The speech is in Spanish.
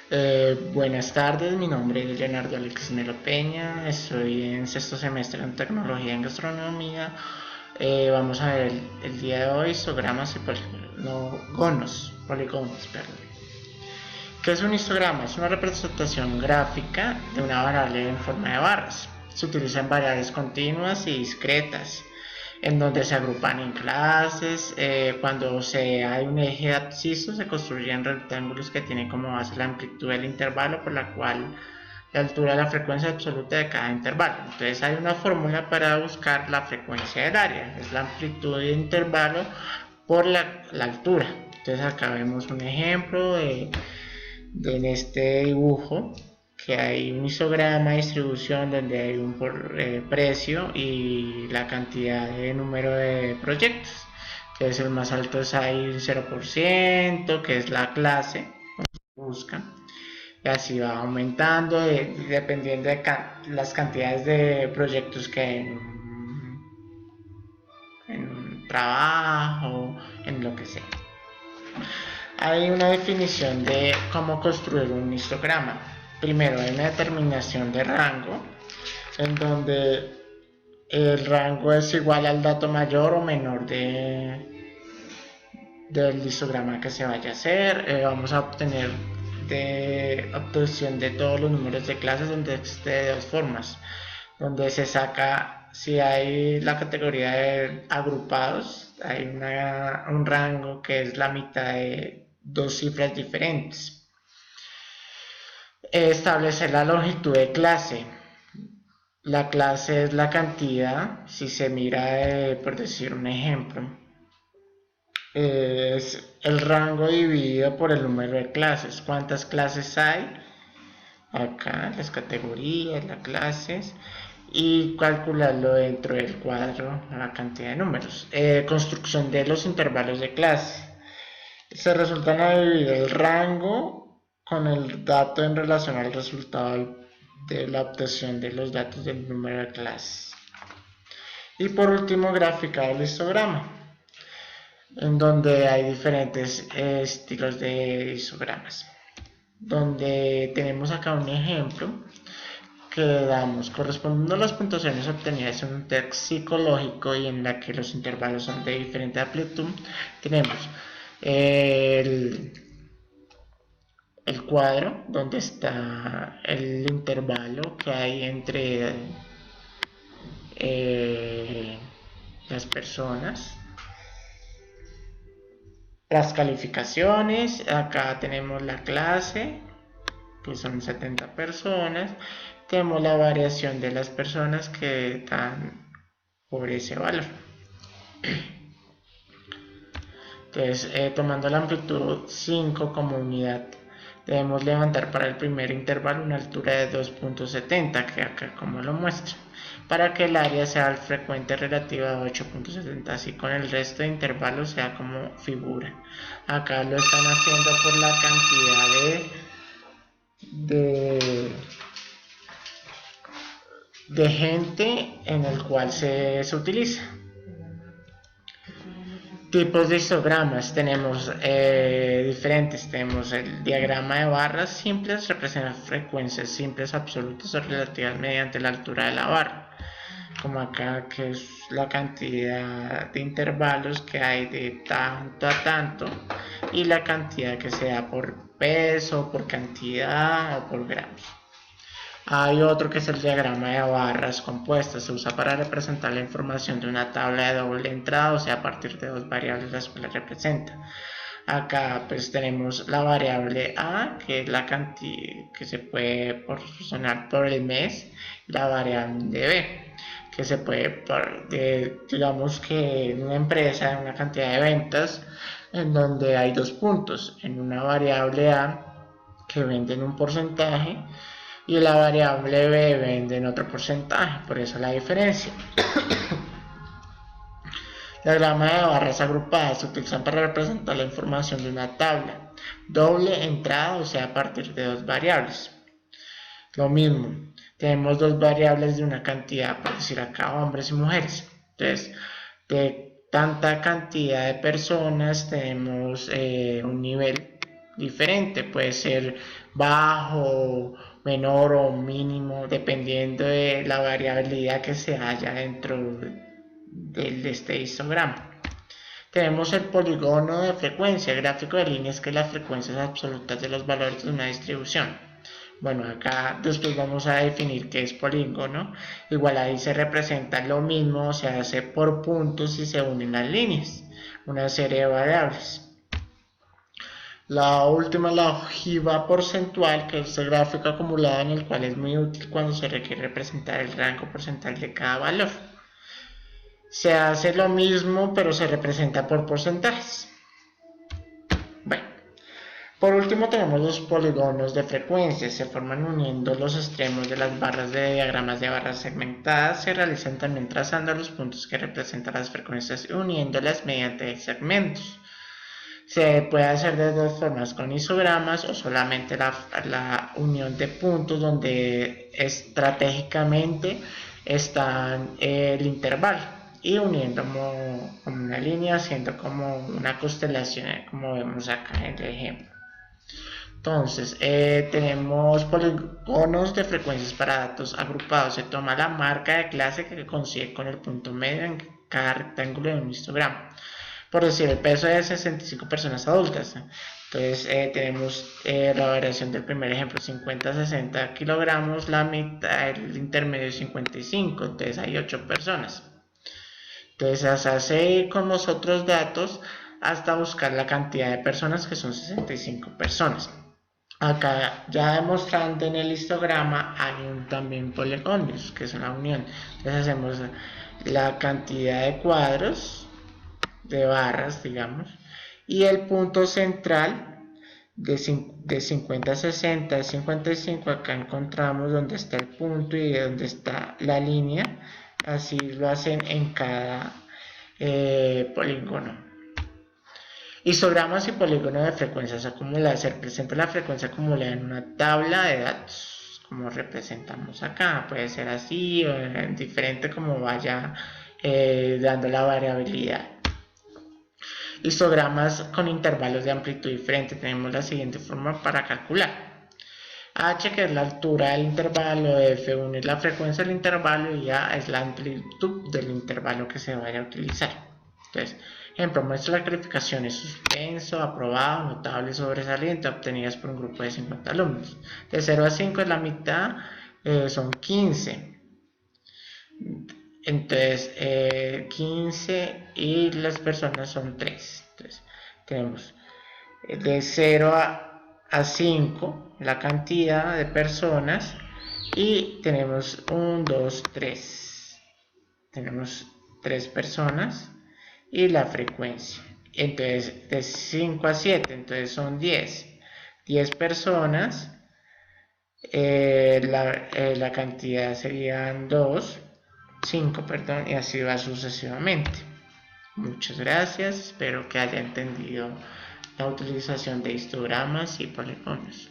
Buenas tardes, mi nombre es Leonardo Alex Melo Peña, estoy en sexto semestre en Tecnología en Gastronomía. Vamos a ver el día de hoy histogramas y polígonos, perdón. ¿Qué es un histograma? Es una representación gráfica de una variable en forma de barras. Se utilizan variables continuas y discretas, en donde se agrupan en clases. Cuando hay un eje absciso, se construyen rectángulos que tienen como base la amplitud del intervalo por la cual la altura de la frecuencia absoluta de cada intervalo. Entonces hay una fórmula para buscar la frecuencia del área, es la amplitud del intervalo por la altura. Entonces acá vemos un ejemplo en este dibujo que hay un histograma de distribución donde hay un precio y la cantidad de número de proyectos, que es el más alto es ahí 0%, que es la clase busca, y así va aumentando dependiendo de las cantidades de proyectos que hay en un trabajo, en lo que sea. Hay una definición de cómo construir un histograma. Primero hay una determinación de rango, en donde el rango es igual al dato mayor o menor del histograma que se vaya a hacer. Vamos a obtener obtención de todos los números de clases donde existe de dos formas, donde se saca si hay la categoría de agrupados, hay un rango que es la mitad de dos cifras diferentes. Establecer la longitud de clase. La clase es la cantidad, si se mira, por decir un ejemplo, es el rango dividido por el número de clases. ¿Cuántas clases hay? Acá, las categorías, las clases, y calcularlo dentro del cuadro, la cantidad de números. Construcción de los intervalos de clase. Se resultan a dividir el rango con el dato en relación al resultado de la obtención de los datos del número de clases. Y por último, graficar el histograma, en donde hay diferentes estilos de histogramas. Donde tenemos acá un ejemplo que damos correspondiendo a las puntuaciones obtenidas en un test psicológico y en la que los intervalos son de diferente amplitud. Tenemos el, el cuadro donde está el intervalo que hay entre las personas, las calificaciones. Acá tenemos la clase, que son 70 personas. Tenemos la variación de las personas que están por ese valor. Entonces, tomando la amplitud 5 como unidad, debemos levantar para el primer intervalo una altura de 2.70, que acá como lo muestra, para que el área sea el frecuente relativa de 8.70, así con el resto de intervalos sea como figura. Acá lo están haciendo por la cantidad de gente en el cual se utiliza. Tipos de histogramas tenemos diferentes. Tenemos el diagrama de barras simples, representa frecuencias simples absolutas o relativas mediante la altura de la barra, como acá, que es la cantidad de intervalos que hay de tanto a tanto, y la cantidad que se da por peso, por cantidad o por gramos. Hay otro que es el diagrama de barras compuestas. Se usa para representar la información de una tabla de doble entrada, o sea, a partir de dos variables las cuales representa. Acá pues tenemos la variable A, que es la cantidad que se puede proporcionar por el mes, y la variable B, que se puede, digamos que en una empresa, en una cantidad de ventas, en donde hay dos puntos, en una variable A que venden un porcentaje y la variable B vende en otro porcentaje, por eso la diferencia. Diagrama de barras agrupadas se utilizan para representar la información de una tabla. Doble entrada, o sea, a partir de dos variables. Lo mismo, tenemos dos variables de una cantidad, por decir acá, hombres y mujeres. Entonces, de tanta cantidad de personas tenemos un nivel diferente, puede ser bajo, menor o mínimo, dependiendo de la variabilidad que se haya dentro de este histograma. Tenemos el polígono de frecuencia, el gráfico de líneas que es las frecuencias absolutas de los valores de una distribución. Bueno, acá después vamos a definir qué es polígono. Igual ahí se representa lo mismo, se hace por puntos y se unen las líneas, una serie de variables. La última, la ojiva porcentual, que es el gráfico acumulado en el cual es muy útil cuando se requiere representar el rango porcentual de cada valor. Se hace lo mismo, pero se representa por porcentajes. Bueno, por último tenemos los polígonos de frecuencia. Se forman uniendo los extremos de las barras de diagramas de barras segmentadas. Se realizan también trazando los puntos que representan las frecuencias y uniéndolas mediante segmentos. Se puede hacer de dos formas, con histogramas o solamente la unión de puntos donde estratégicamente están el intervalo y uniendo como una línea, haciendo como una constelación, como vemos acá en el ejemplo. Entonces, tenemos polígonos de frecuencias para datos agrupados. Se toma la marca de clase que consigue con el punto medio en cada rectángulo de un histograma. Por decir, el peso de 65 personas adultas. Entonces tenemos la variación del primer ejemplo, 50-60 kilogramos, la mitad, el intermedio 55, entonces hay 8 personas. Entonces se hace con los otros datos hasta buscar la cantidad de personas, que son 65 personas. Acá ya demostrando en el histograma hay también polígonos, que es una unión. Entonces hacemos la cantidad de cuadros, de barras, digamos, y el punto central de 50, 60, 55, acá encontramos donde está el punto y donde está la línea. Así lo hacen en cada polígono. Histogramas y polígonos de frecuencias acumuladas. Se representa la frecuencia acumulada en una tabla de datos, como representamos acá. Puede ser así o diferente, como vaya dando la variabilidad. Histogramas con intervalos de amplitud diferente. Tenemos la siguiente forma para calcular. H, que es la altura del intervalo, F1 es la frecuencia del intervalo y A es la amplitud del intervalo que se vaya a utilizar. Entonces, ejemplo, muestra las calificaciones suspenso, aprobado, notable, sobresaliente obtenidas por un grupo de 50 alumnos. De 0 a 5 es la mitad, son 15. Entonces 15 y las personas son 3. Entonces tenemos de 0 a 5 la cantidad de personas y tenemos 1, 2, 3. Tenemos 3 personas y la frecuencia. Entonces de 5 a 7, entonces son 10. 10 personas, la cantidad serían 2. 5, perdón, y así va sucesivamente. Muchas gracias, espero que haya entendido la utilización de histogramas y polígonos.